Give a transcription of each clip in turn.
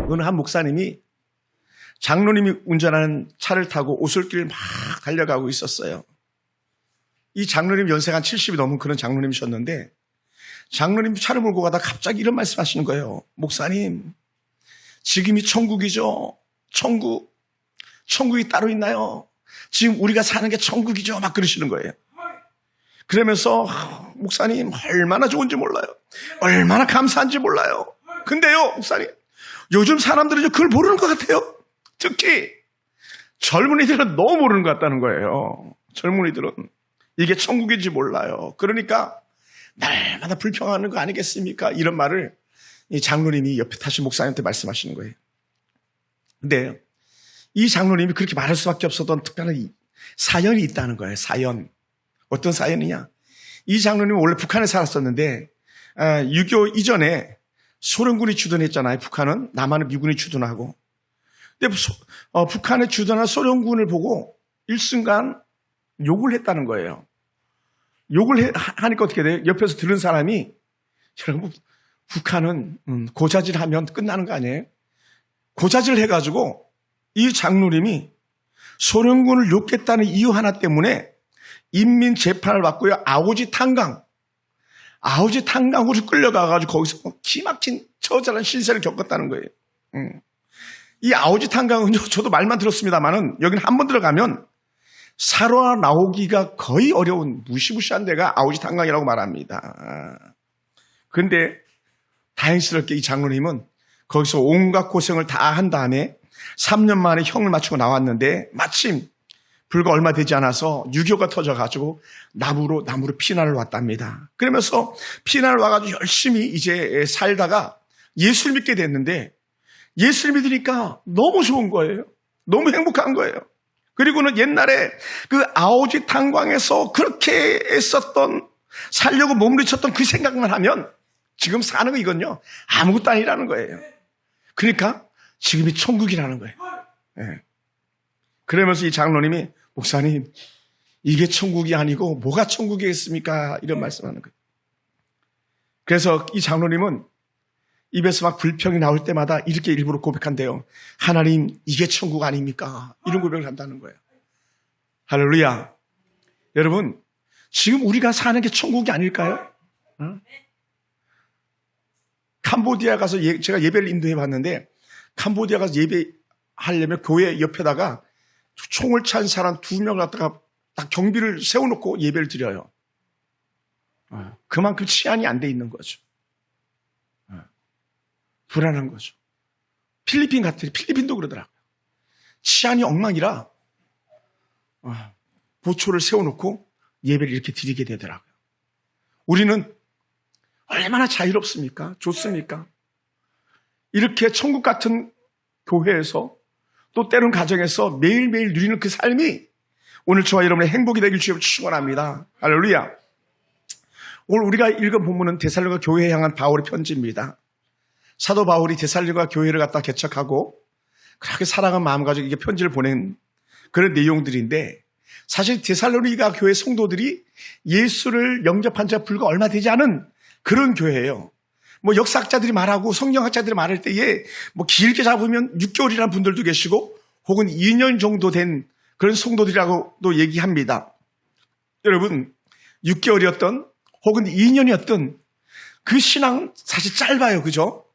어느 한 목사님이 장로님이 운전하는 차를 타고 오솔길을 막 달려가고 있었어요. 이 장로님 연세가 한 70이 넘은 그런 장로님이셨는데 장로님 차를 몰고 가다 갑자기 이런 말씀 하시는 거예요. 목사님, 지금이 천국이죠. 천국이 따로 있나요? 지금 우리가 사는 게 천국이죠. 막 그러시는 거예요. 그러면서 목사님 얼마나 좋은지 몰라요. 얼마나 감사한지 몰라요. 근데요, 목사님, 요즘 사람들은 그걸 모르는 것 같아요. 특히 젊은이들은 너무 모르는 것 같다는 거예요. 젊은이들은 이게 천국인지 몰라요. 그러니까 날마다 불평하는 거 아니겠습니까? 이런 말을 이 장로님이 옆에 타신 목사님한테 말씀하시는 거예요. 근데 이 장로님이 그렇게 말할 수밖에 없었던 특별한 사연이 있다는 거예요. 사연. 어떤 사연이냐? 이 장로님은 원래 북한에 살았었는데 6.25 이전에 소련군이 주둔했잖아요. 북한은. 남한은 미군이 주둔하고. 근데 북한에 주둔한 소련군을 보고 일순간 욕을 했다는 거예요. 욕을 하니까 어떻게 돼요? 옆에서 들은 사람이 여러분 북한은 고자질하면 끝나는 거 아니에요? 고자질을 해가지고 이 장로님이 소련군을 욕했다는 이유 하나 때문에 인민재판을 받고요. 아오지 탄강으로 끌려가가지고 거기서 기막힌 처절한 신세를 겪었다는 거예요. 이 아오지 탄강은요, 저도 말만 들었습니다만은 여기는 한번 들어가면 살아 나오기가 거의 어려운 무시무시한 데가 아오지 탄강이라고 말합니다. 그런데 다행스럽게 이 장로님은 거기서 온갖 고생을 다 한 다음에 3년 만에 형을 맞추고 나왔는데 마침 불과 얼마 되지 않아서 6.25가 터져가지고 나무로 피난을 왔답니다. 그러면서 피난을 와가지고 열심히 이제 살다가 예수를 믿게 됐는데 예수를 믿으니까 너무 좋은 거예요. 너무 행복한 거예요. 그리고는 옛날에 그 아오지 탄광에서 그렇게 애썼던 살려고 몸부림쳤던 그 생각만 하면 지금 사는 거 이건요 아무것도 아니라는 거예요. 그러니까 지금이 천국이라는 거예요. 네. 그러면서 이 장로님이 목사님 이게 천국이 아니고 뭐가 천국이겠습니까? 이런 말씀하는 거예요. 그래서 이 장로님은 입에서 막 불평이 나올 때마다 이렇게 일부러 고백한대요. 하나님 이게 천국 아닙니까? 이런 고백을 한다는 거예요. 할렐루야. 여러분 지금 우리가 사는 게 천국이 아닐까요? 캄보디아 가서 제가 예배를 인도해 봤는데 캄보디아 가서 예배하려면 교회 옆에다가 총을 찬 사람 2명 갖다가 딱 경비를 세워놓고 예배를 드려요. 그만큼 치안이 안 돼 있는 거죠. 불안한 거죠. 필리핀도 그러더라고요. 치안이 엉망이라 보초를 세워놓고 예배를 이렇게 드리게 되더라고요. 우리는 얼마나 자유롭습니까? 좋습니까? 이렇게 천국 같은 교회에서 또 때론 가정에서 매일매일 누리는 그 삶이 오늘 저와 여러분의 행복이 되길 주여 축원합니다. 할렐루야. 오늘 우리가 읽은 본문은 데살로니가 교회에 향한 바울의 편지입니다. 사도 바울이 데살로니가 교회를 갖다 개척하고 그렇게 사랑한 마음 가지고 이게 편지를 보낸 그런 내용들인데 사실 데살로니가 교회 성도들이 예수를 영접한 지가 불과 얼마 되지 않은 그런 교회예요. 뭐 역사학자들이 말하고 성경학자들이 말할 때에 뭐 길게 잡으면 6개월이라는 분들도 계시고 혹은 2년 정도 된 그런 성도들이라고도 얘기합니다. 여러분 6개월이었던 혹은 2년이었던 그 신앙은 사실 짧아요. 그죠?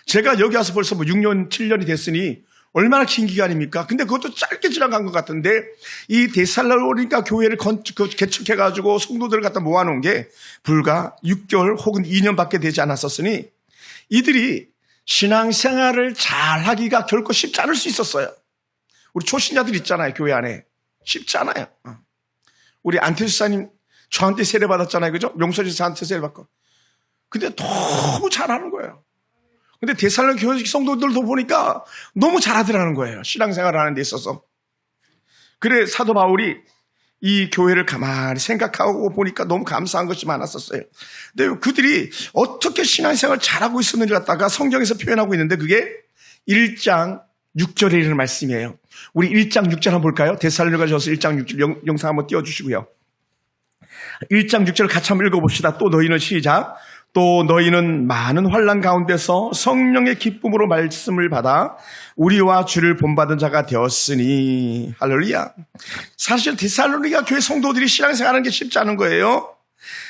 제가 여기 와서 벌써 뭐 6년, 7년이 됐으니 얼마나 긴 기간입니까? 근데 그것도 짧게 지나간 것 같은데 이 데살로니가 교회를 개척해가지고 성도들을 갖다 모아놓은 게 불과 6개월 혹은 2년밖에 되지 않았었으니 이들이 신앙생활을 잘하기가 결코 쉽지 않을 수 있었어요. 우리 초신자들 있잖아요. 교회 안에. 쉽지 않아요. 우리 안태수사님 저한테 세례 받았잖아요. 그죠? 명설지사한테 세례 받고. 근데 너무 잘하는 거예요. 근데 데살로니가 교회 성도들도 보니까 너무 잘하더라는 거예요. 신앙생활을 하는 데 있어서. 그래 사도 바울이 이 교회를 가만히 생각하고 보니까 너무 감사한 것이 많았었어요. 근데 그들이 어떻게 신앙생활을 잘하고 있었는지 갖다가 성경에서 표현하고 있는데 그게 1장 6절에 이르는 말씀이에요. 우리 1장 6절 한번 볼까요? 데살로니가전서 1장 6절 영상 한번 띄워주시고요. 1장 6절을 같이 한번 읽어봅시다. 또 너희는 시작. 또 너희는 많은 환난 가운데서 성령의 기쁨으로 말씀을 받아 우리와 주를 본받은 자가 되었으니. 할렐루야. 사실 데살로니가 교회 성도들이 신앙생활하는 게 쉽지 않은 거예요.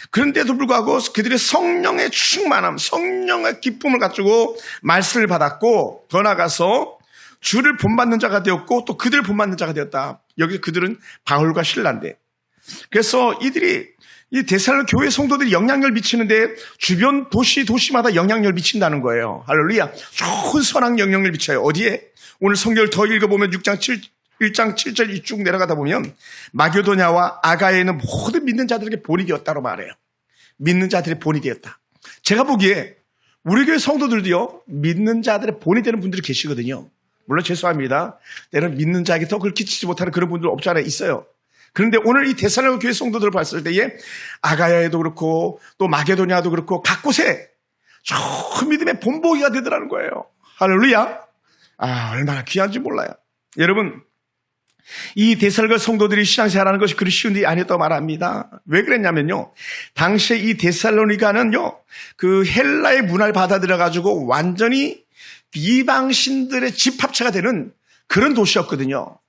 그런데도 불구하고 그들의 성령의 충만함, 성령의 기쁨을 가지고 말씀을 받았고, 더 나아가서 주를 본받는 자가 되었고 또 그들을 본받는 자가 되었다. 여기 그들은 바울과 실라인데, 그래서 이들이 이 데살로니가 교회 성도들이 영향력을 미치는데 주변 도시마다 영향력을 미친다는 거예요. 할렐루야. 좋은 선한 영향력을 미쳐요. 어디에? 오늘 성경을 더 읽어보면 1장 7절 쭉 내려가다 보면 마게도냐와 아가야에는 모든 믿는 자들에게 본이 되었다고 말해요. 믿는 자들의 본이 되었다. 제가 보기에 우리 교회 성도들도요, 믿는 자들의 본이 되는 분들이 계시거든요. 물론 죄송합니다. 때로는 믿는 자에게 더 그걸 끼치지 못하는 그런 분들 없지 않아 있어요. 그런데 오늘 이 데살로니가 교회 성도들을 봤을 때에 아가야에도 그렇고 또 마게도냐도 그렇고 각 곳에 좋은 믿음의 본보기가 되더라는 거예요. 할렐루야. 얼마나 귀한지 몰라요. 여러분, 이 데살로니가 성도들이 신앙생활하는 것이 그리 쉬운 일이 아니었다고 말합니다. 왜 그랬냐면요, 당시에 이 데살로니가는요, 그 헬라의 문화를 받아들여가지고 완전히 이방신들의 집합체가 되는 그런 도시였거든요.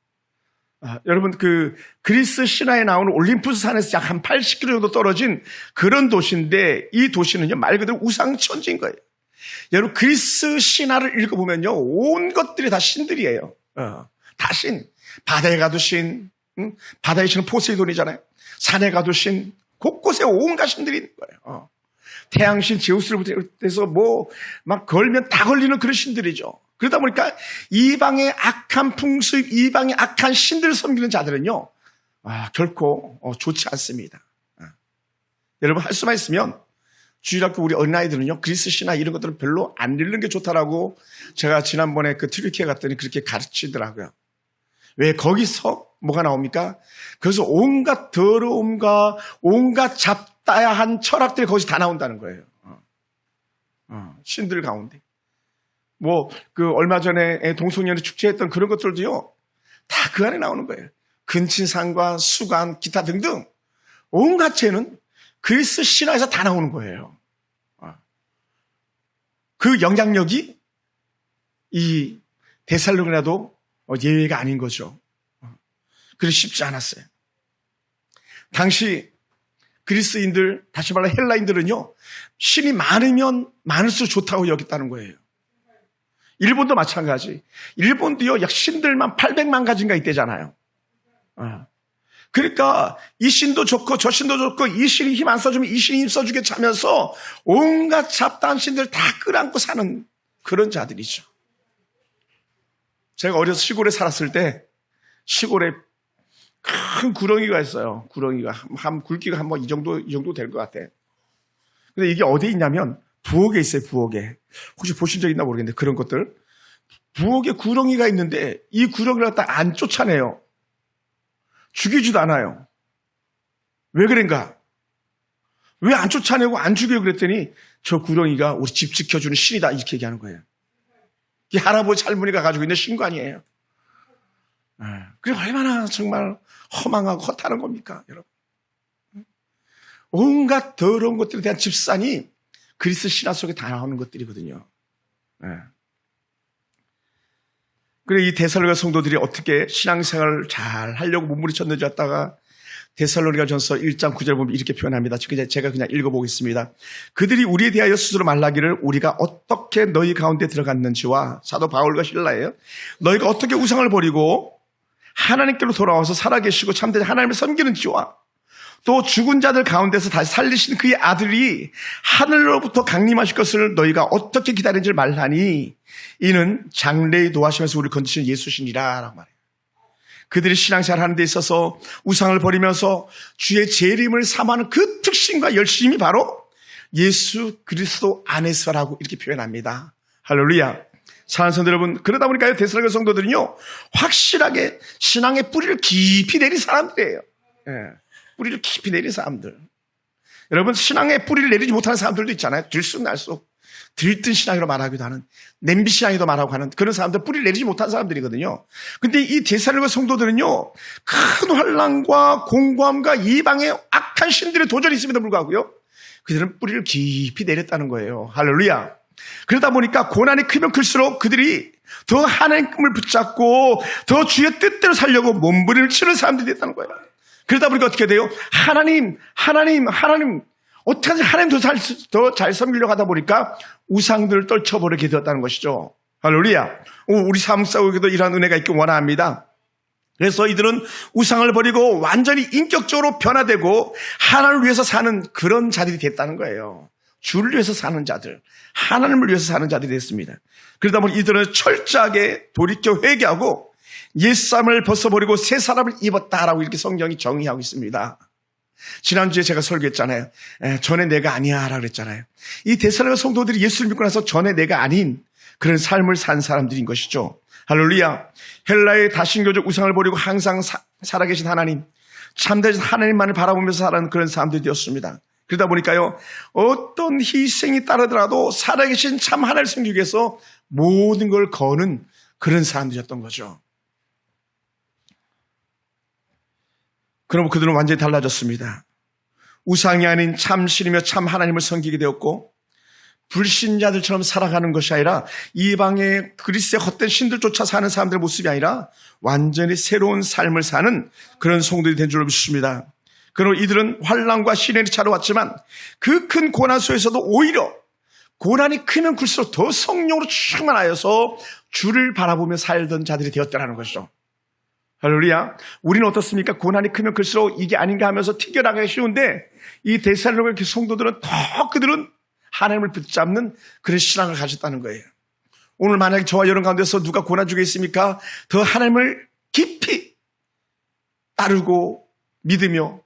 여러분, 그 그리스 신화에 나오는 올림푸스 산에서 약 한 80km 정도 떨어진 그런 도시인데, 이 도시는요 말 그대로 우상천지인 거예요. 여러분, 그리스 신화를 읽어보면요 온 것들이 다 신들이에요. 다 신. 바다에 가도 신, 바다에 신은 포세이돈이잖아요. 산에 가도 신, 곳곳에 온갖 신들이 있는 거예요. 태양신 제우스를 부터해서 뭐 막 걸면 다 걸리는 그런 신들이죠. 그러다 보니까 이방의 악한 풍습, 이방의 악한 신들을 섬기는 자들은요, 결코 좋지 않습니다. 여러분, 할 수만 있으면 주일학교 우리 어린아이들은요, 그리스 신화 이런 것들은 별로 안 읽는 게 좋다라고 제가 지난번에 그 튀르키예 갔더니 그렇게 가르치더라고요. 왜? 거기서 뭐가 나옵니까? 그래서 온갖 더러움과 온갖 잡다야한 철학들이 거기서 다 나온다는 거예요. 신들 가운데. 뭐, 얼마 전에 동성연애 축제했던 그런 것들도요, 다 그 안에 나오는 거예요. 근친상관, 수관, 기타 등등. 온갖 죄는 그리스 신화에서 다 나오는 거예요. 그 영향력이 이 데살로니가도 예외가 아닌 거죠. 그래서 쉽지 않았어요. 당시 그리스인들, 다시 말해 헬라인들은요, 신이 많으면 많을수록 좋다고 여겼다는 거예요. 일본도 마찬가지. 일본도요, 약 신들만 800만 가지인가 있대잖아요. 그러니까 이 신도 좋고 저 신도 좋고, 이 신이 힘 안 써주면 이 신이 힘 써주게 차면서 온갖 잡다한 신들 다 끌안고 사는 그런 자들이죠. 제가 어려서 시골에 살았을 때 시골에 큰 구렁이가 있어요. 구렁이가 굵기가 한 번 이 정도 될 것 같아. 근데 이게 어디에 있냐면 부엌에 있어요. 부엌에. 혹시 보신 적 있나 모르겠는데 그런 것들. 부엌에 구렁이가 있는데 이 구렁이를 갖다 안 쫓아내요. 죽이지도 않아요. 왜 그런가? 왜 안 쫓아내고 안 죽여요? 그랬더니 저 구렁이가 우리 집 지켜주는 신이다, 이렇게 얘기하는 거예요. 이 할아버지 할머니가 가지고 있는 신관이에요. 그게 얼마나 정말 허망하고 허탈한 겁니까, 여러분? 온갖 더러운 것들에 대한 집산이 그리스 신화 속에 다 나오는 것들이거든요. 그래, 이 데살로니가 성도들이 어떻게 신앙생활을 잘 하려고 몸부림쳤는지 갖다가 데살로니가전서 1장 9절 보면 이렇게 표현합니다. 제가 그냥 읽어보겠습니다. 그들이 우리에 대하여 스스로 말하기를 우리가 어떻게 너희 가운데 들어갔는지와, 사도 바울과 실라예요. 너희가 어떻게 우상을 버리고 하나님께로 돌아와서 살아계시고 참된 하나님을 섬기는지와, 또 죽은 자들 가운데서 다시 살리신 그의 아들이 하늘로부터 강림하실 것을 너희가 어떻게 기다리는지를 말하니 이는 장래에 노하시면서 우리를 건지신 예수시니라 라고 말해요. 그들이 신앙생활 하는 데 있어서 우상을 버리면서 주의 재림을 삼하는 그 특징과 열심이 바로 예수 그리스도 안에서라고 이렇게 표현합니다. 할렐루야. 사랑하는 성도 여러분, 그러다 보니까 데살로니가 성도들은요, 확실하게 신앙의 뿌리를 깊이 내린 사람들이에요. 뿌리를 깊이 내린 사람들. 여러분, 신앙의 뿌리를 내리지 못하는 사람들도 있잖아요. 들쑥날쑥 들뜬 신앙이라고 말하기도 하는, 냄비 신앙이라고 말하고 하는 그런 사람들, 뿌리를 내리지 못한 사람들이거든요. 근데 이 데살로니가 성도들은요, 큰 환난과 공고함과 이방의 악한 신들의 도전이 있음에도 불구하고요, 그들은 뿌리를 깊이 내렸다는 거예요. 할렐루야. 그러다 보니까 고난이 크면 클수록 그들이 더 하나님을 붙잡고 더 주의 뜻대로 살려고 몸부림을 치는 사람들이 됐다는 거예요. 그러다 보니까 어떻게 돼요? 하나님 어떻게 하지? 하나님 더 잘 섬기려고 하다 보니까 우상들을 떨쳐버리게 되었다는 것이죠. 할렐루야. 우리 삶 속에도 이러한 은혜가 있길 원합니다. 그래서 이들은 우상을 버리고 완전히 인격적으로 변화되고 하나님을 위해서 사는 그런 자들이 됐다는 거예요. 주를 위해서 사는 자들, 하나님을 위해서 사는 자들이 됐습니다. 그러다 보니 이들은 철저하게 돌이켜 회개하고 옛사람을 벗어버리고 새 사람을 입었다라고 이렇게 성경이 정의하고 있습니다. 지난주에 제가 설교했잖아요. 전에 내가 아니야 라고 그랬잖아요. 이 데살로니가 성도들이 예수를 믿고 나서 전에 내가 아닌 그런 삶을 산 사람들인 것이죠. 할렐루야. 헬라의 다신교적 우상을 버리고 항상 살아계신 하나님, 참되신 하나님만을 바라보면서 살아가는 그런 사람들이 되었습니다. 그러다 보니까요, 어떤 희생이 따르더라도 살아계신 참 하나님을 섬기기 위해서 모든 걸 거는 그런 사람들이었던 거죠. 그럼 그들은 완전히 달라졌습니다. 우상이 아닌 참 신이며 참 하나님을 섬기게 되었고, 불신자들처럼 살아가는 것이 아니라 이방의 그리스의 헛된 신들조차 사는 사람들의 모습이 아니라 완전히 새로운 삶을 사는 그런 성도들이 된 줄 믿습니다. 그러나 이들은 환난과 시련이 찾아왔지만 그 큰 고난 속에서도 오히려 고난이 크면 클수록 더 성령으로 충만하여서 주를 바라보며 살던 자들이 되었다는 것이죠. 할렐루야. 우리는 어떻습니까? 고난이 크면 클수록 이게 아닌가 하면서 튀겨나가기 쉬운데 이 데살로니가 성도들은 더 그들은 하나님을 붙잡는 그런 신앙을 가졌다는 거예요. 오늘 만약에 저와 여러분 가운데서 누가 고난 중에 있습니까? 더 하나님을 깊이 따르고 믿으며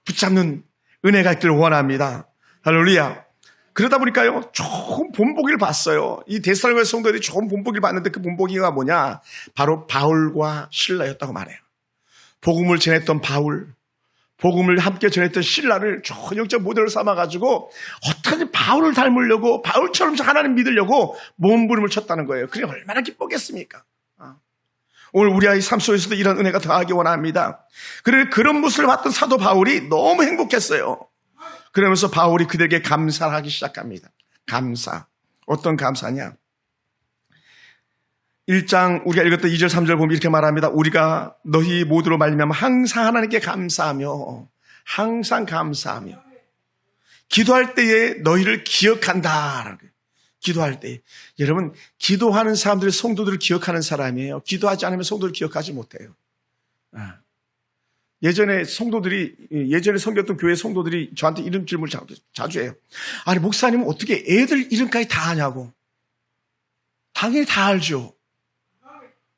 붙잡는 은혜가 있기를 원합니다. 할렐루야. 그러다 보니까요, 좋은 본보기를 봤어요. 이 데살로니가 성도들이 좋은 본보기를 봤는데 그 본보기가 뭐냐? 바로 바울과 실라였다고 말해요. 복음을 전했던 바울, 복음을 함께 전했던 실라를 전형적 모델로 삼아가지고 어떻게 바울을 닮으려고 바울처럼 하나님 믿으려고 몸부림을 쳤다는 거예요. 그게 얼마나 기쁘겠습니까? 오늘 우리 아이 삶 속에서도 이런 은혜가 더하기 원합니다. 그런 모습을 봤던 사도 바울이 너무 행복했어요. 그러면서 바울이 그들에게 감사를 하기 시작합니다. 감사. 어떤 감사냐? 1장 우리가 읽었던 2절 3절 보면 이렇게 말합니다. 우리가 너희 모두로 말미암아 항상 하나님께 감사하며 항상 감사하며 기도할 때에 너희를 기억한다. 기도할 때 여러분 기도하는 사람들이 성도들을 기억하는 사람이에요. 기도하지 않으면 성도를 기억하지 못해요. 예전에 섬겼던 교회 성도들이 저한테 이런 질문을 자주 해요. 아니 목사님은 어떻게 애들 이름까지 다 아냐고. 당연히 다 알죠.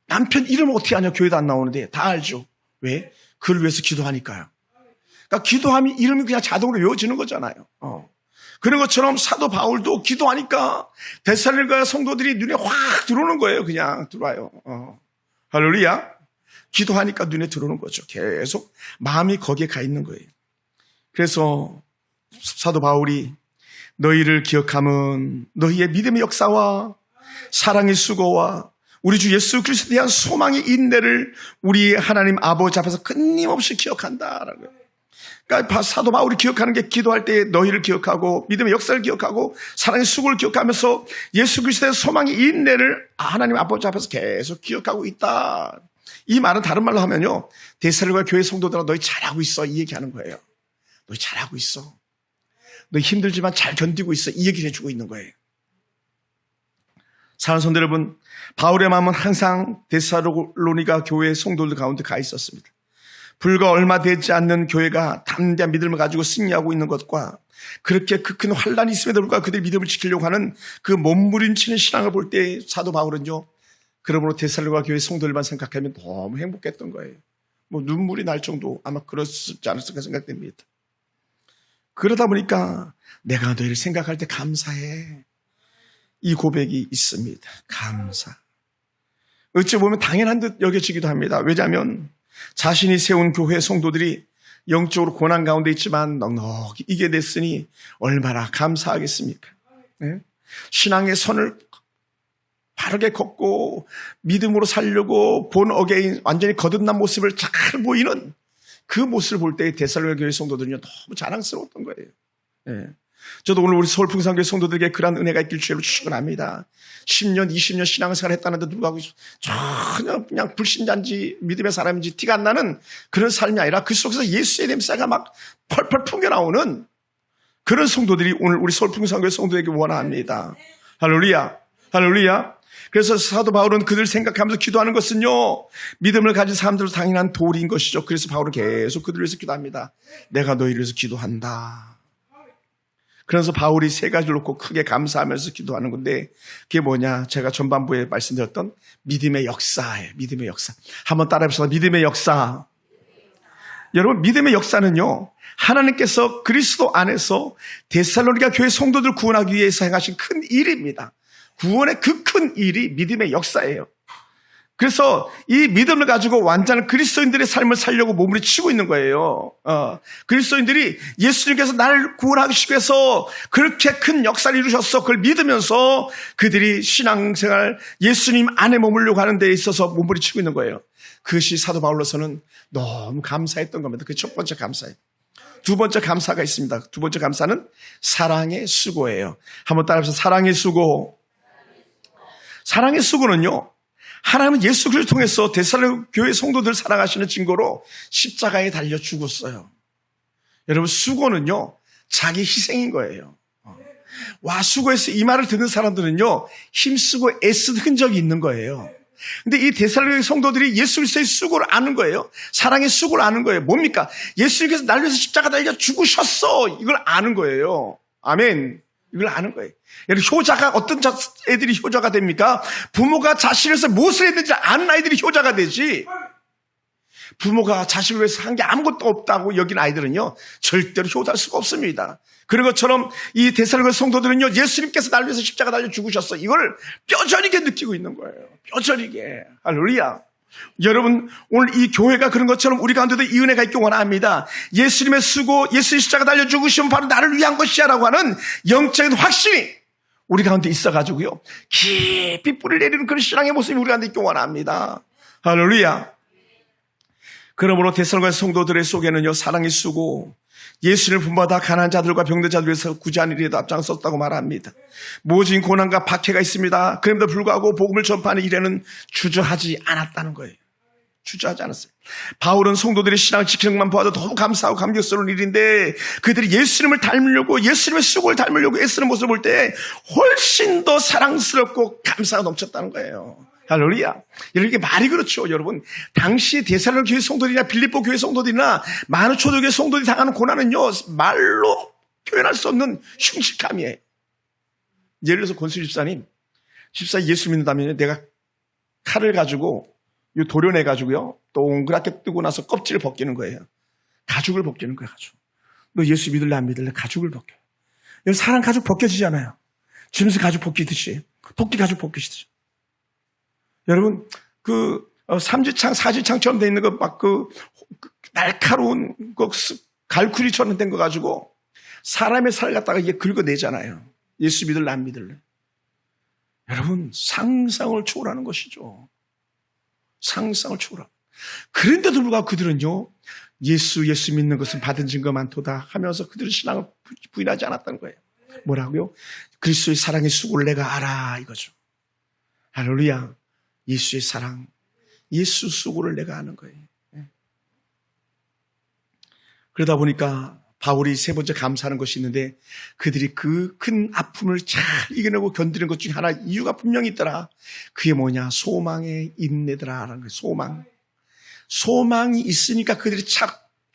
남편 이름 어떻게 아냐? 교회도 안 나오는데 다 알죠. 왜? 그를 위해서 기도하니까요. 그러니까 기도하면 이름이 그냥 자동으로 외워지는 거잖아요. 그런 것처럼 사도 바울도 기도하니까 데살로니가 성도들이 눈에 확 들어오는 거예요. 그냥 들어와요. 할렐루야. 기도하니까 눈에 들어오는 거죠. 계속 마음이 거기에 가 있는 거예요. 그래서 사도 바울이 너희를 기억함은 너희의 믿음의 역사와 사랑의 수고와 우리 주 예수 그리스도에 대한 소망의 인내를 우리 하나님 아버지 앞에서 끊임없이 기억한다라고요. 그러니까 사도 바울이 기억하는 게 기도할 때 너희를 기억하고 믿음의 역사를 기억하고 사랑의 수고를 기억하면서 예수 그리스도의 소망의 인내를 하나님 아버지 앞에서 계속 기억하고 있다. 이 말은 다른 말로 하면요, 데살로니가 교회 성도들아 너희 잘하고 있어 이 얘기하는 거예요. 너희 잘하고 있어. 너희 힘들지만 잘 견디고 있어 이 얘기를 해주고 있는 거예요. 사랑하는 성도 여러분, 바울의 마음은 항상 데살로니가 교회 성도들 가운데 가 있었습니다. 불과 얼마 되지 않는 교회가 담대한 믿음을 가지고 승리하고 있는 것과 그렇게 그 큰 환란이 있음에도 불구하고 그들의 믿음을 지키려고 하는 그 몸부림치는 신앙을 볼 때 사도 바울은요, 그러므로 데살로니가 교회 성도들만 생각하면 너무 행복했던 거예요. 뭐 눈물이 날 정도 아마 그렇지 않았을까 생각됩니다. 그러다 보니까 내가 너희를 생각할 때 감사해. 이 고백이 있습니다. 감사. 어찌 보면 당연한 듯 여겨지기도 합니다. 왜냐하면 자신이 세운 교회 성도들이 영적으로 고난 가운데 있지만 넉넉히 이겨냈으니 얼마나 감사하겠습니까? 네? 신앙의 선을 바르게 걷고 믿음으로 살려고 본 어게인 완전히 거듭난 모습을 잘 보이는 그 모습을 볼 때 데살로니가 교회 성도들은요 너무 자랑스러웠던 거예요. 네. 저도 오늘 우리 서울풍산교회 성도들에게 그러한 은혜가 있길 주로 축원합니다. 10년, 20년 신앙생활 했다는데 불구하고 전혀 그냥 불신자인지 믿음의 사람인지 티가 안 나는 그런 삶이 아니라 그 속에서 예수의 냄새가 막 펄펄 풍겨나오는 그런 성도들이 오늘 우리 서울풍산교회 성도들에게 원합니다. 할렐루야, 할렐루야. 그래서 사도 바울은 그들 생각하면서 기도하는 것은요, 믿음을 가진 사람들로 당연한 도리인 것이죠. 그래서 바울은 계속 그들을 위해서 기도합니다. 내가 너희를 위해서 기도한다. 그래서 바울이 세 가지를 놓고 크게 감사하면서 기도하는 건데, 그게 뭐냐? 제가 전반부에 말씀드렸던 믿음의 역사예요. 믿음의 역사. 한번 따라해봅시다. 믿음의 역사. 여러분, 믿음의 역사는요, 하나님께서 그리스도 안에서 데살로니가 교회 성도들 구원하기 위해서 행하신 큰 일입니다. 구원의 그 큰 일이 믿음의 역사예요. 그래서 이 믿음을 가지고 완전한 그리스도인들의 삶을 살려고 몸부림치고 있는 거예요. 그리스도인들이 예수님께서 나를 구원하기 위해서 그렇게 큰 역사를 이루셨어. 그걸 믿으면서 그들이 신앙생활, 예수님 안에 머물려고 하는 데 있어서 몸부림치고 있는 거예요. 그것이 사도 바울로서는 너무 감사했던 겁니다. 그 첫 번째 감사예요. 두 번째 감사가 있습니다. 두 번째 감사는 사랑의 수고예요. 한번 따라해보세요. 사랑의 수고. 사랑의 수고는요, 하나님은 예수 그리스도를 통해서 데살로니가 교회 성도들 사랑하시는 증거로 십자가에 달려 죽었어요. 여러분, 수고는요, 자기 희생인 거예요. 와, 수고해서 이 말을 듣는 사람들은요, 힘쓰고 애쓴 흔적이 있는 거예요. 근데 이 데살로니가 성도들이 예수 그리스도의 수고를 아는 거예요. 사랑의 수고를 아는 거예요. 뭡니까? 예수님께서 나를 위해서 십자가 달려 죽으셨어. 이걸 아는 거예요. 아멘. 이걸 아는 거예요. 효자가, 어떤 애들이 효자가 됩니까? 부모가 자신을 위해서 무엇을 했는지 아는 아이들이 효자가 되지, 부모가 자신을 위해서 한 게 아무것도 없다고 여긴 아이들은요, 절대로 효자할 수가 없습니다. 그런 것처럼 이 데살로니가 성도들은요, 예수님께서 나를 위해서 십자가 달려 죽으셨어. 이걸 뼈저리게 느끼고 있는 거예요. 뼈저리게. 할렐루야. 여러분, 오늘 이 교회가 그런 것처럼 우리 가운데도 이 은혜가 있길 원합니다. 예수님의 수고, 예수의 십자가 달려 죽으시면 바로 나를 위한 것이야 라고 하는 영적인 확신이 우리 가운데 있어가지고요, 깊이 뿌리를 내리는 그런 신앙의 모습이 우리 가운데 있길 원합니다. 할렐루야. 그러므로 데살로니가 성도들의 속에는요, 사랑의 수고, 예수를 본받아 가난한 자들과 병든 자들을 위해서 구제하는 일에도 앞장섰다고 말합니다. 모진 고난과 박해가 있습니다. 그럼에도 불구하고 복음을 전파하는 일에는 주저하지 않았다는 거예요. 주저하지 않았어요. 바울은 성도들의 신앙을 지키는 것만 보아도 너무 감사하고 감격스러운 일인데, 그들이 예수님을 닮으려고, 예수님의 수고를 닮으려고 애쓰는 모습을 볼 때 훨씬 더 사랑스럽고 감사가 넘쳤다는 거예요. 할렐루야. 이렇게 말이 그렇죠, 여러분. 당시 데살로니가 교회 성도들이나 빌립보 교회 성도들이나 많은 초대교회 성도들이 당하는 고난은요, 말로 표현할 수 없는 흉측함이에요. 예를 들어서 권수 집사님 예수 믿는다면 내가 칼을 가지고 도려내가지고요, 동그랗게 뜨고 나서 껍질을 벗기는 거예요. 가죽을 벗기는 거예요, 가죽. 너 예수 믿을래 안 믿을래? 가죽을 벗겨. 여러분, 사람 가죽 벗겨지잖아요. 짐승 가죽 벗기듯이, 토끼 가죽 벗기듯이. 여러분, 삼지창, 사지창처럼 돼 있는 거, 막 날카로운 갈쿠리처럼 된 거 가지고 사람의 살 갖다가 이게 긁어내잖아요. 예수 믿을래 안 믿을래? 여러분, 상상을 초월하는 것이죠. 상상을 초월하는. 그런데도 불구하고 그들은요, 예수 믿는 것은 받은 증거 많도다 하면서 그들은 신앙을 부인하지 않았다는 거예요. 뭐라고요? 그리스도의 사랑의 수고를 내가 알아, 이거죠. 할렐루야. 예수의 사랑, 예수 수고를 내가 아는 거예요. 그러다 보니까 바울이 세 번째 감사하는 것이 있는데, 그들이 그 큰 아픔을 잘 이겨내고 견디는 것 중에 하나 이유가 분명히 있더라. 그게 뭐냐? 소망의 인내더라라는 거예요. 소망. 소망이 있으니까 그들이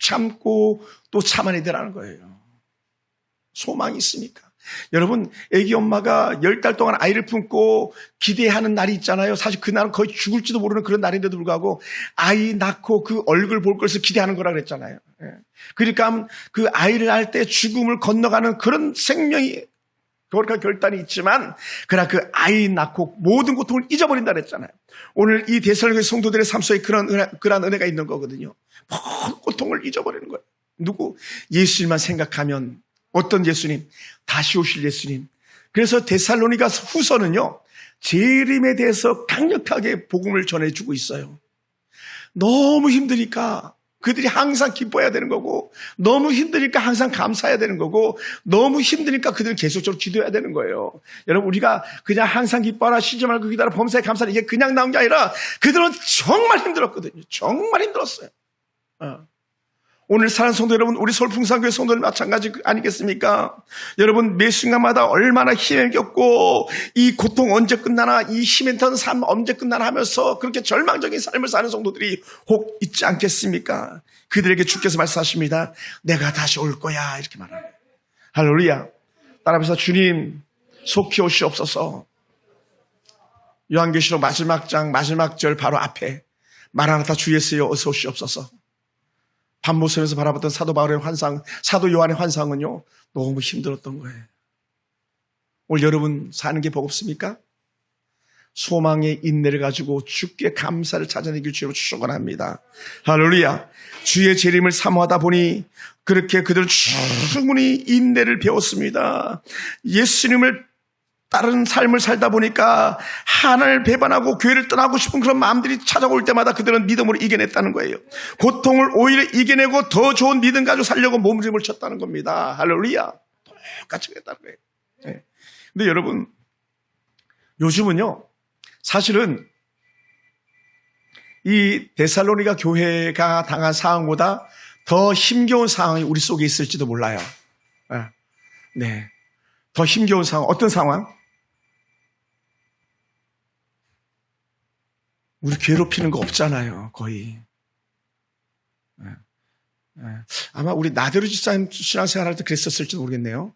참고 또 참아내더라는 거예요. 소망이 있으니까. 여러분, 애기 엄마가 10달 동안 아이를 품고 기대하는 날이 있잖아요. 사실 그날은 거의 죽을지도 모르는 그런 날인데도 불구하고 아이 낳고 그 얼굴 볼 것을 기대하는 거라 그랬잖아요. 그러니까 그 아이를 낳을 때 죽음을 건너가는 그런 생명이, 그러니까 결단이 있지만, 그러나 그 아이 낳고 모든 고통을 잊어버린다 그랬잖아요. 오늘 이 데살로니가 성도들의 삶 속에 그런 은혜가 있는 거거든요. 모든 고통을 잊어버리는 거예요. 누구? 예수님만 생각하면. 어떤 예수님? 다시 오실 예수님. 그래서 데살로니가 후서는요, 재림에 대해서 강력하게 복음을 전해주고 있어요. 너무 힘드니까 그들이 항상 기뻐해야 되는 거고, 너무 힘드니까 항상 감사해야 되는 거고, 너무 힘드니까 그들은 계속적으로 기도해야 되는 거예요. 여러분, 우리가 그냥 항상 기뻐하라, 쉬지 말고 기도하라, 범사에 감사하라, 이게 그냥 나온 게 아니라 그들은 정말 힘들었거든요. 정말 힘들었어요. 오늘 사는 성도 여러분, 우리 서울풍산교회 성도들 마찬가지 아니겠습니까? 여러분, 매 순간마다 얼마나 힘을 겪고 이 고통 언제 끝나나, 이 힘있던 삶 언제 끝나나 하면서 그렇게 절망적인 삶을 사는 성도들이 혹 있지 않겠습니까? 그들에게 주께서 말씀하십니다. 내가 다시 올 거야, 이렇게 말합니다. 할렐루야. 따라하면서 주님 속히 오시옵소서. 요한계시록 마지막 장 마지막 절 바로 앞에 마라나타 주 예수여 어서 오시옵소서. 밤모섬에서 바라봤던 사도 바울의 환상, 사도 요한의 환상은요, 너무 힘들었던 거예요. 오늘 여러분 사는 게 버겁습니까? 소망의 인내를 가지고 주께 감사를 찾아내길 주로 축원합니다. 할렐루야. 주의 재림을 사모하다 보니 그렇게 그들은 충분히 인내를 배웠습니다. 예수님을 다른 삶을 살다 보니까 하나님을 배반하고 교회를 떠나고 싶은 그런 마음들이 찾아올 때마다 그들은 믿음으로 이겨냈다는 거예요. 고통을 오히려 이겨내고 더 좋은 믿음 가지고 살려고 몸부림을 쳤다는 겁니다. 할렐루야. 똑같이 했다는 거예요. 네. 근데 여러분, 요즘은요, 사실은 이 데살로니가 교회가 당한 상황보다 더 힘겨운 상황이 우리 속에 있을지도 몰라요. 네. 더 힘겨운 상황. 어떤 상황? 우리 괴롭히는 거 없잖아요, 거의. 아마 우리 나대로 집사님 신앙생활 할 때 그랬었을지도 모르겠네요.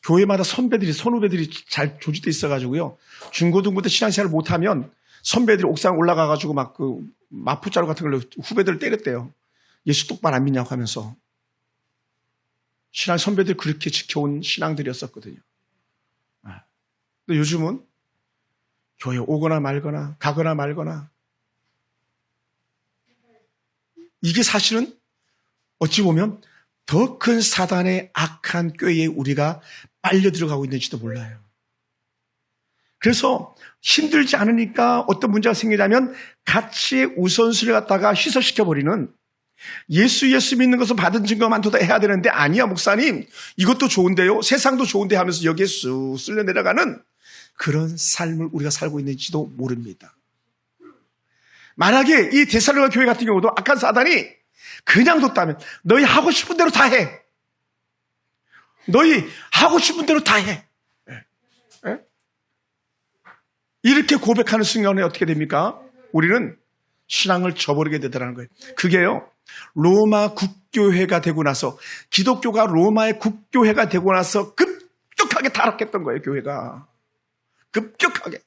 교회마다 선배들이, 선후배들이 잘 조직돼 있어가지고요. 중고등부 때 신앙생활을 못하면 선배들이 옥상 올라가가지고 막 그 마푸자루 같은 걸로 후배들을 때렸대요. 예수 똑바로 안 믿냐고 하면서. 신앙 선배들 그렇게 지켜온 신앙들이었었거든요. 근데 요즘은 교회 오거나 말거나 가거나 말거나, 이게 사실은 어찌 보면 더 큰 사단의 악한 꾀에 우리가 빨려 들어가고 있는지도 몰라요. 그래서 힘들지 않으니까 어떤 문제가 생기냐면 가치의 우선순위를 갖다가 희석시켜버리는, 예수 믿는 것은 받은 증거만 더 해야 되는데, 아니야 목사님 이것도 좋은데요, 세상도 좋은데 하면서 여기에 쑥 쓸려 내려가는 그런 삶을 우리가 살고 있는지도 모릅니다. 만약에 이 데살로니가 교회 같은 경우도 악한 사단이 그냥 뒀다면 너희 하고 싶은 대로 다 해. 너희 하고 싶은 대로 다 해. 이렇게 고백하는 순간에 어떻게 됩니까? 우리는 신앙을 저버리게 되더라는 거예요. 그게요, 로마 국교회가 되고 나서, 기독교가 로마의 국교회가 되고 나서 급격하게 타락했던 거예요, 교회가. 급격하게.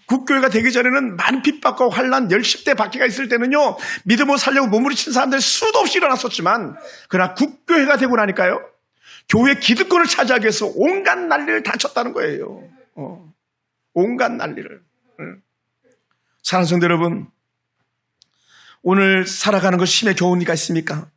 국교회가 되기 전에는 많은 핍박과 환난, 열십대 박해가 있을 때는요, 믿음을 살려고 몸부림치는 사람들이 수도 없이 일어났었지만, 그러나 국교회가 되고 나니까요, 교회 기득권을 차지하기 위해서 온갖 난리를 다 쳤다는 거예요. 온갖 난리를. 사랑하는 성도 여러분, 오늘 살아가는 것 힘에 겨우니까 있습니까?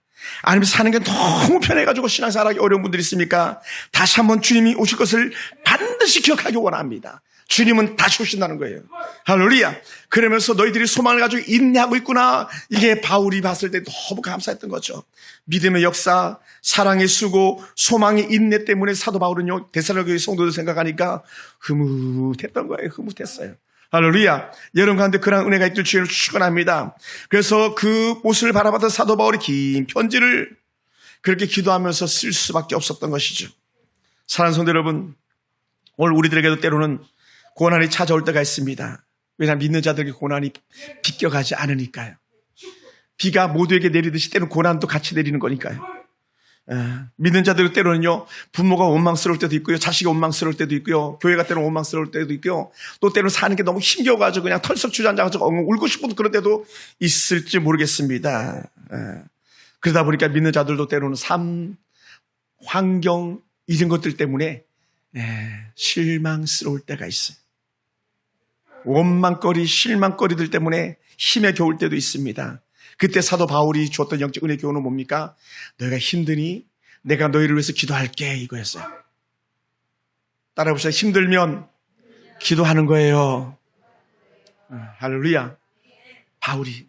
아니면 사는 게 너무 편해가지고 신앙생활하기 어려운 분들이 있습니까? 다시 한번 주님이 오실 것을 반드시 기억하기 원합니다. 주님은 다시 오신다는 거예요. 할렐루야. 그러면서 너희들이 소망을 가지고 인내하고 있구나. 이게 바울이 봤을 때 너무 감사했던 거죠. 믿음의 역사, 사랑의 수고, 소망의 인내 때문에 사도 바울은요, 데살로니가 성도들 생각하니까 흐뭇했던 거예요. 흐뭇했어요. 할렐루야. 여러분 가운데 그런 은혜가 있길 주님을 축원합니다. 그래서 그 모습을 바라봤던 사도 바울이 긴 편지를 그렇게 기도하면서 쓸 수밖에 없었던 것이죠. 사랑하는 성도 여러분, 오늘 우리들에게도 때로는 고난이 찾아올 때가 있습니다. 왜냐하면 믿는 자들에게 고난이 비껴가지 않으니까요. 비가 모두에게 내리듯이 때로는 고난도 같이 내리는 거니까요. 믿는 자들 때로는요, 부모가 원망스러울 때도 있고요, 자식이 원망스러울 때도 있고요, 교회가 때로는 원망스러울 때도 있고요, 또 때로는 사는 게 너무 힘겨워가지고 그냥 털썩 주저앉아가지고 울고 싶어도 그런 때도 있을지 모르겠습니다. 그러다 보니까 믿는 자들도 때로는 삶, 환경, 이런 것들 때문에 실망스러울 때가 있어요. 원망거리, 실망거리들 때문에 힘에 겨울 때도 있습니다. 그때 사도 바울이 주었던 영적 은혜 교훈은 뭡니까? 너희가 힘드니 내가 너희를 위해서 기도할게, 이거였어요. 따라해보세요. 힘들면 기도하는 거예요. 할렐루야. 바울이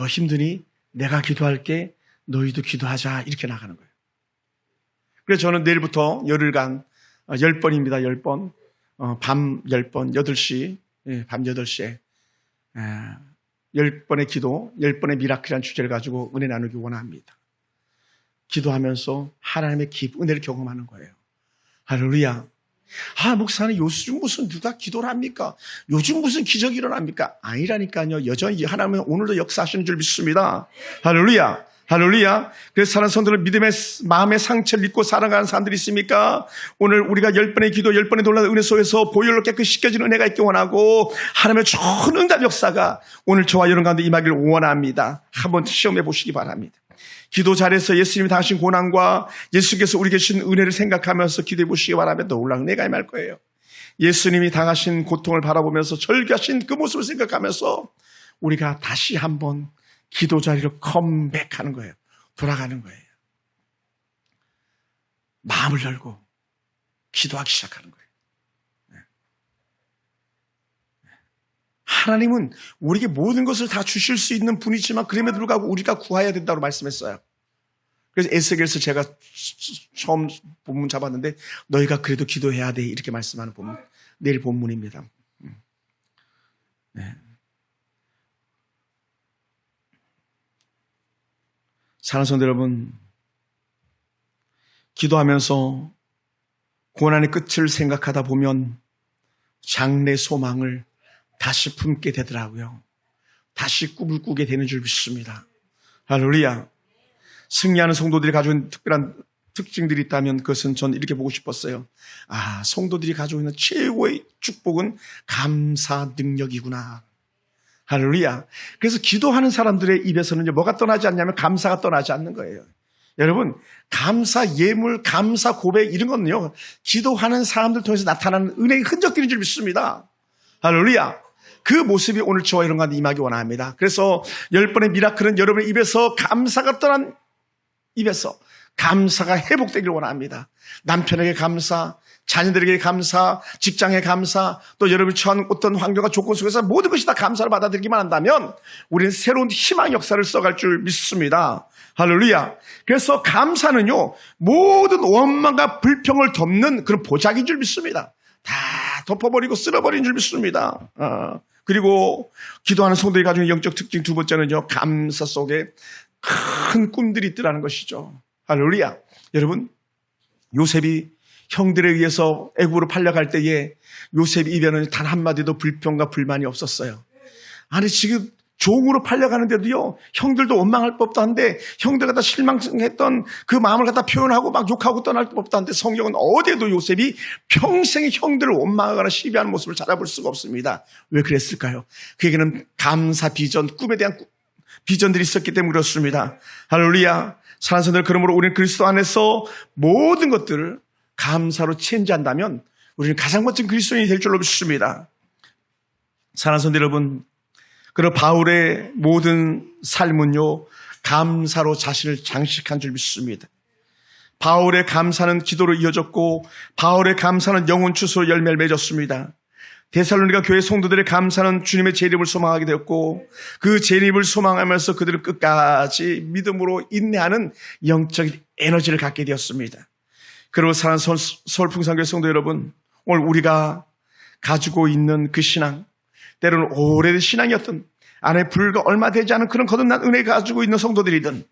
너 힘드니? 내가 기도할게. 너희도 기도하자. 이렇게 나가는 거예요. 그래서 저는 내일부터 열흘간 10번입니다. 10번. 밤 10번, 8시, 밤 8시에 10번의 기도, 10번의 미라클이라는 주제를 가지고 은혜 나누기 원합니다. 기도하면서 하나님의 은혜를 경험하는 거예요. 할렐루야. 목사님 요즘 무슨 누가 기도를 합니까? 요즘 무슨 기적이 일어납니까? 아니라니까요. 여전히 하나님은 오늘도 역사하시는 줄 믿습니다. 할렐루야. 할렐루야. 그래서 사랑하는 성도들, 믿음의 마음의 상처를 입고 살아가는 사람들이 있습니까? 오늘 우리가 10번의 기도, 10번의 놀라운 은혜 속에서 보혈로 깨끗이 씻겨지는 은혜가 있기 원하고 하나님의 좋은 응답 역사가 오늘 저와 여러분 가운데 임하기를 원합니다. 한번 시험해 보시기 바랍니다. 기도 자리에서 예수님이 당하신 고난과 예수께서 우리 계신 은혜를 생각하면서 기도해 보시기 바라면 놀라운 은혜가 임할 거예요. 예수님이 당하신 고통을 바라보면서 절규하신 그 모습을 생각하면서 우리가 다시 한번 기도 자리로 컴백하는 거예요. 돌아가는 거예요. 마음을 열고 기도하기 시작하는 거예요. 하나님은 우리에게 모든 것을 다 주실 수 있는 분이지만 그럼에도 불구하고 우리가 구해야 된다고 말씀했어요. 그래서 에스겔서 제가 처음 본문 잡았는데 너희가 그래도 기도해야 돼 이렇게 말씀하는 본문, 내일 본문입니다. 네. 사랑하는 성도 여러분, 기도하면서 고난의 끝을 생각하다 보면 장래 소망을 다시 품게 되더라고요. 다시 꿈을 꾸게 되는 줄 믿습니다. 할렐루야. 승리하는 성도들이 가지고 있는 특별한 특징들이 있다면 그것은 전 이렇게 보고 싶었어요. 성도들이 가지고 있는 최고의 축복은 감사 능력이구나. 할렐루야. 그래서 기도하는 사람들의 입에서는 뭐가 떠나지 않냐면 감사가 떠나지 않는 거예요. 여러분, 감사 예물, 감사 고백 이런 거는요, 기도하는 사람들 통해서 나타나는 은혜의 흔적들인 줄 믿습니다. 할렐루야. 그 모습이 오늘 저와 여러분 가운데 임하기 원합니다. 그래서 10번의 미라클은 여러분의 입에서 감사가 떠난 입에서 감사가 회복되길 원합니다. 남편에게 감사, 자녀들에게 감사, 직장에 감사, 또 여러분이 처한 어떤 환경과 조건 속에서 모든 것이 다 감사를 받아들이기만 한다면 우리는 새로운 희망 역사를 써갈 줄 믿습니다. 할렐루야. 그래서 감사는요, 모든 원망과 불평을 덮는 그런 보약인 줄 믿습니다. 다 덮어버리고 쓸어버린 줄 믿습니다. 그리고 기도하는 성도들이 가지고 있는 영적 특징 두 번째는요, 감사 속에 큰 꿈들이 있더라는 것이죠. 할렐루야. 여러분, 요셉이 형들에 의해서 애굽으로 팔려갈 때에 요셉 입에는 단 한마디도 불평과 불만이 없었어요. 아니 지금 종으로 팔려가는데도요, 형들도 원망할 법도 한데 형들 갖다 실망했던 그 마음을 갖다 표현하고 막 욕하고 떠날 법도 한데 성경은 어디에도 요셉이 평생의 형들을 원망하거나 시비하는 모습을 찾아볼 수가 없습니다. 왜 그랬을까요? 그에게는 감사 비전, 꿈에 대한 비전들이 있었기 때문에 그렇습니다. 할렐루야. 사랑하는 성도들, 그러므로 우리는 그리스도 안에서 모든 것들을 감사로 체인지한다면 우리는 가장 멋진 그리스도인이 될 줄로 믿습니다. 사랑하는 성도 여러분, 그리고 바울의 모든 삶은요, 감사로 자신을 장식한 줄 믿습니다. 바울의 감사는 기도로 이어졌고 바울의 감사는 영혼 추수로 열매를 맺었습니다. 데살로니가 교회 성도들의 감사는 주님의 재림을 소망하게 되었고 그 재림을 소망하면서 그들은 끝까지 믿음으로 인내하는 영적 에너지를 갖게 되었습니다. 그리고 사랑하는 서울풍산교회 성도 여러분, 오늘 우리가 가지고 있는 그 신앙, 때로는 오래된 신앙이었던 안에 불과 얼마 되지 않은 그런 거듭난 은혜를 가지고 있는 성도들이든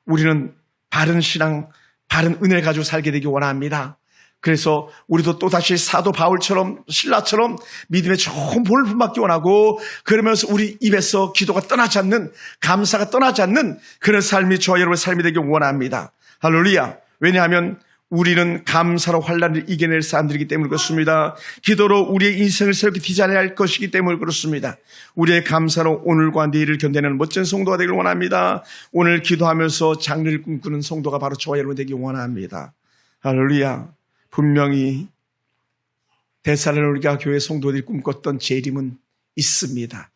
우리는 바른 신앙, 바른 은혜를 가지고 살게 되기 원합니다. 그래서 우리도 또다시 사도 바울처럼 신라처럼 믿음의 좋은 본을 품받기 원하고 그러면서 우리 입에서 기도가 떠나지 않는, 감사가 떠나지 않는 그런 삶이 저와 여러분의 삶이 되기 원합니다. 할렐루야. 왜냐하면 우리는 감사로 환난을 이겨낼 사람들이기 때문에 그렇습니다. 기도로 우리의 인생을 새롭게 디자인해야 할 것이기 때문에 그렇습니다. 우리의 감사로 오늘과 내일을 견뎌내는 멋진 성도가 되길 원합니다. 오늘 기도하면서 장래를 꿈꾸는 성도가 바로 저와 여러분 되기 원합니다. 할렐루야. 분명히 데살로니가 교회 성도들이 꿈꿨던 재림은 있습니다.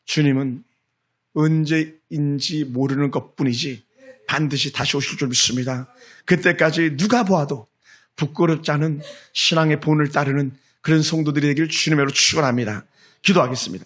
주님은 언제인지 모르는 것뿐이지 반드시 다시 오실 줄 믿습니다. 그때까지 누가 보아도 부끄럽지 않은 신앙의 본을 따르는 그런 성도들이 되길 주님으로 축원합니다. 기도하겠습니다.